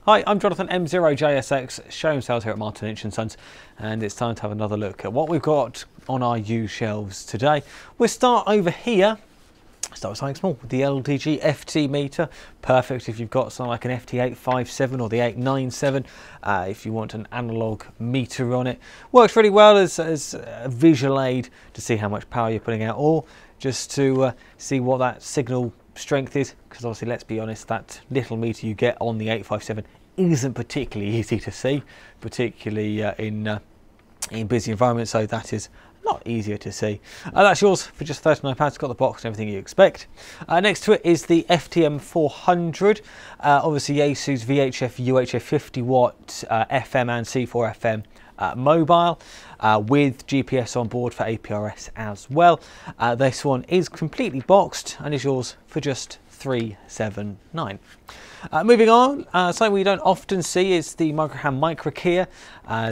Hi, I'm Jonathan M0JSX, showroom sales here at Martin Lynch & Sons, and it's time to have another look at what we've got on our used shelves today. We'll start over here. Start with something small, the LDG FT meter. Perfect if you've got something like an FT857 or the 897, if you want an analog meter on it. Works really well as a visual aid to see how much power you're putting out, or just to see what that signal strength is, because obviously, let's be honest, that little meter you get on the 857 isn't particularly easy to see, particularly in busy environments, so that is a lot easier to see. That's yours for just £39. It's got the box and everything you expect. Next to it is the FTM 400, obviously Yaesu's VHF UHF 50 watt FM and C4 FM mobile, with GPS on board for APRS as well. This one is completely boxed and is yours for just £379. Moving on, something we don't often see is the Microham Micro Keyer,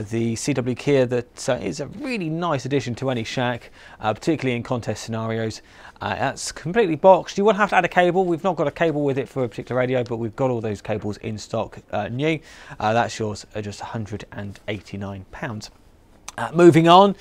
the CW Keyer that is a really nice addition to any shack, particularly in contest scenarios. That's completely boxed. You will have to add a cable. We've not got a cable with it for a particular radio, but we've got all those cables in stock new. That's yours at just £189. Moving on,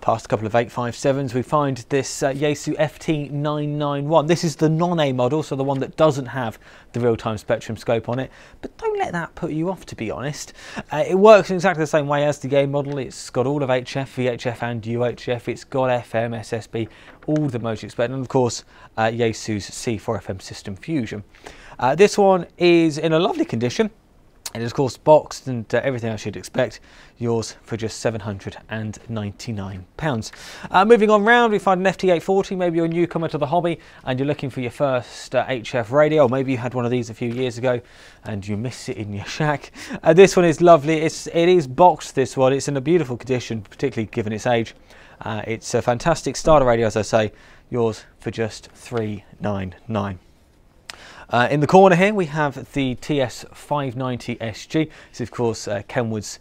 past a couple of 857s, we find this Yaesu FT991. This is the non-A model, so the one that doesn't have the real-time spectrum scope on it. But don't let that put you off, to be honest. It works in exactly the same way as the A model. It's got all of HF, VHF and UHF. It's got FM, SSB, all the modes you expect. And of course, Yaesu's C4 FM system fusion. This one is in a lovely condition. It is of course boxed and everything else you'd expect. Yours for just £799. Moving on round, we find an FT840. Maybe you're a newcomer to the hobby and you're looking for your first HF radio, or maybe you had one of these a few years ago and you miss it in your shack. This one is lovely. It is boxed, this one. It's in a beautiful condition, particularly given its age. It's a fantastic starter radio, as I say. Yours for just £399. In the corner here we have the TS590 SG. This is of course Kenwood's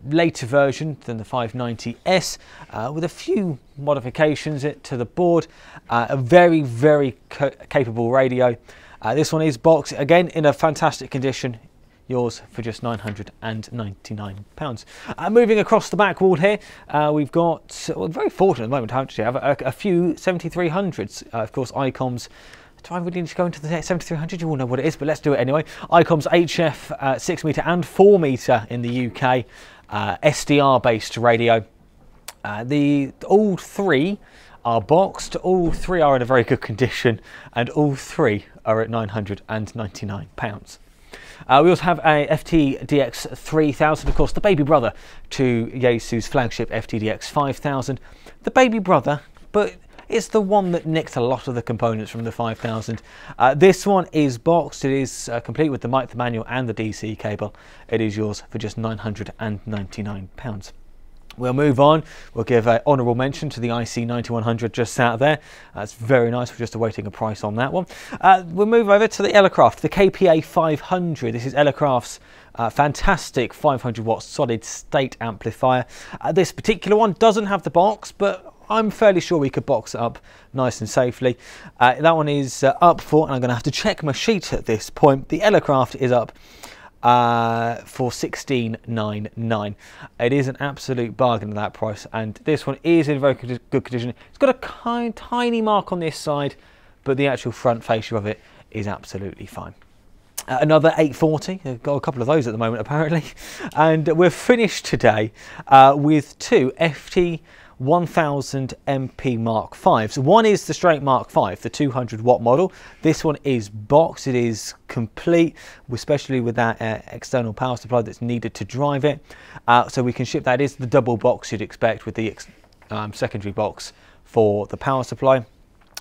later version than the 590S, with a few modifications to the board. A very capable radio. This one is boxed, again in a fantastic condition. Yours for just £999. Moving across the back wall here, we've got, well, very fortunate at the moment to actually have a few 7300s. Of course, ICOM's. Do I really need to go into the 7300? You all know what it is, but let's do it anyway. ICOM's HF 6 metre and 4 metre in the UK, SDR based radio. All three are boxed, all three are in a very good condition, and all three are at £999. We also have a FTDX 3000, of course the baby brother to Yaesu's flagship FTDX 5000. The baby brother, but it's the one that nicked a lot of the components from the 5000. This one is boxed. It is complete with the mic, the manual and the DC cable. It is yours for just £999. We'll move on. We'll give an honourable mention to the IC9100 just out there. That's very nice. We're just awaiting a price on that one. We'll move over to the Elecraft, the KPA 500. This is Elecraft's fantastic 500 watt solid state amplifier. This particular one doesn't have the box, but I'm fairly sure we could box it up nice and safely. That one is up for, and I'm going to have to check my sheet at this point. The Elecraft is up for $16.99. It is an absolute bargain at that price, and this one is in very good condition. It's got a tiny mark on this side, but the actual front fascia of it is absolutely fine. Another 840, I've got a couple of those at the moment apparently, and we're finished today with two FT 1000 MP Mark Vs. One is the straight Mark V, the 200 watt model. This one is boxed, it is complete, especially with that external power supply that's needed to drive it. So we can ship that. It is the double box you'd expect with the secondary box for the power supply.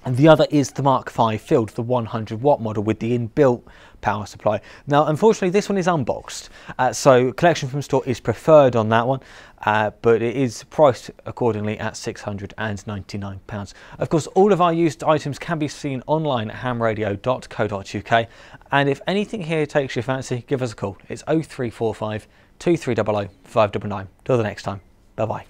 And the other is the Mark V filled, the 100 watt model with the inbuilt power supply. Now, unfortunately, this one is unboxed, so collection from store is preferred on that one, but it is priced accordingly at £699. Of course, all of our used items can be seen online at hamradio.co.uk, and if anything here takes your fancy, give us a call. It's 0345 2300 599. Till the next time, bye bye.